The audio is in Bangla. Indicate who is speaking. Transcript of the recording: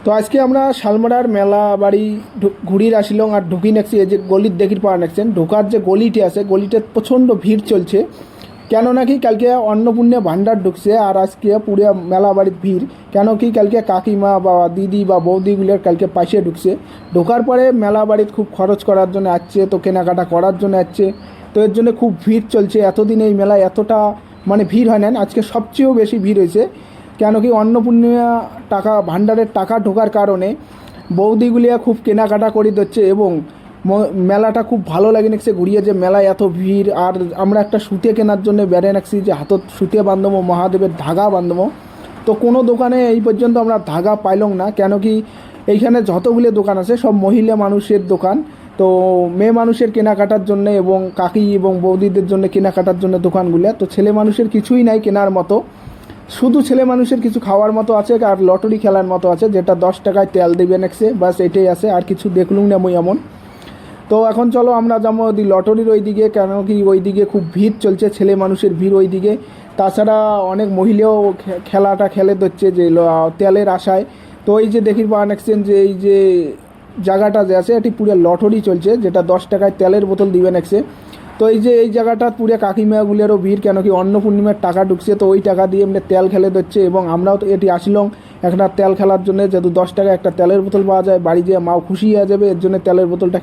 Speaker 1: তো আজকে আমরা শালমরার মেলা বাড়ি ঘুরিয়ে আসিলাম আর ঢুকি নাকছি এই যে গলির দেখির পাওয়া নাকছেন ঢোকার যে গলিটি আছে গলিতে প্রচণ্ড ভিড় চলছে। কেন নাকি কালকে অন্নপূর্ণা ভাণ্ডার ঢুকছে আর আজকে পুরো মেলা বাড়ির ভিড়। কেন কি কালকে কাকিমা বা দিদি বা বৌদিগুলোর কালকে পাশে ঢুকছে। ঢোকার পরে মেলা বাড়িতে খুব খরচ করার জন্য আসছে, তো কেনাকাটা করার জন্য আসছে। তো এর জন্য খুব ভিড় চলছে। এতদিন এই মেলায় এতটা মানে ভিড় হয় না, আজকে সবচেয়েও বেশি ভিড় হয়েছে। কেন কি অন্নপূর্ণা টাকা ভাণ্ডারের টাকা ঢোকার কারণে বৌদিগুলিয়া খুব কেনাকাটা করে দিচ্ছে এবং মেলাটা খুব ভালো লাগে নাকছে ঘুরিয়ে। যে মেলায় এত ভিড় আর আমরা একটা সুতে কেনার জন্য বেড়ে রাখছি যে হাতত সুতে বান্ধবো, মহাদেবের ধাগা বান্ধবো। তো কোনো দোকানে এই পর্যন্ত আমরা ধাগা পাইলাম না। কেন কি এইখানে যতগুলো দোকান আছে সব মহিলা মানুষের দোকান। তো মেয়ে মানুষের কেনাকাটার জন্য এবং কাকি এবং বৌদিদের জন্য কেনাকাটার জন্য দোকানগুলো। তো ছেলে মানুষের কিছুই নাই কেনার মতো, শুধু ছেলে মানুষের কিছু খাওয়ার মতো আছে আর লটারি খেলার মতো আছে, যেটা 10 টাকায় তেল দেবে নেক্সে, বাস এটাই আছে, আর কিছু দেখলুম না মই এমন। তো এখন চলো আমরা যাবো ওই লটারির ওই দিকে। কেন কি ওই দিকে খুব ভিড় চলছে, ছেলে মানুষের ভিড় ওই দিকে। তাছাড়া অনেক মহিলাও খেলাটা খেলে দিচ্ছে যে তেলের আশায়। তো এই যে দেখি পাওয়া নাকছেন যে এই যে জায়গাটা যে আছে এটি পুরো লটারি চলছে, যেটা 10 টাকায় তেলের বোতল দিবে নাকছে। তো এই যে এই জায়গাটা পুরো কাকিমাগুলেরও ভিড়। কেন কি অন্নপূর্ণিমার টাকা ঢুকছে, তো ওই টাকা দিয়ে এমনি তেল খেলে দিচ্ছে এবং আমরাও তো এটি আসিলাম একটা তেল খেলার জন্য, যেহেতু 10 টাকা একটা তেলের বোতল পাওয়া যায়, বাড়ি যেয়ে মাও খুশি হয়ে যাবে, এর জন্য তেলের বোতলটা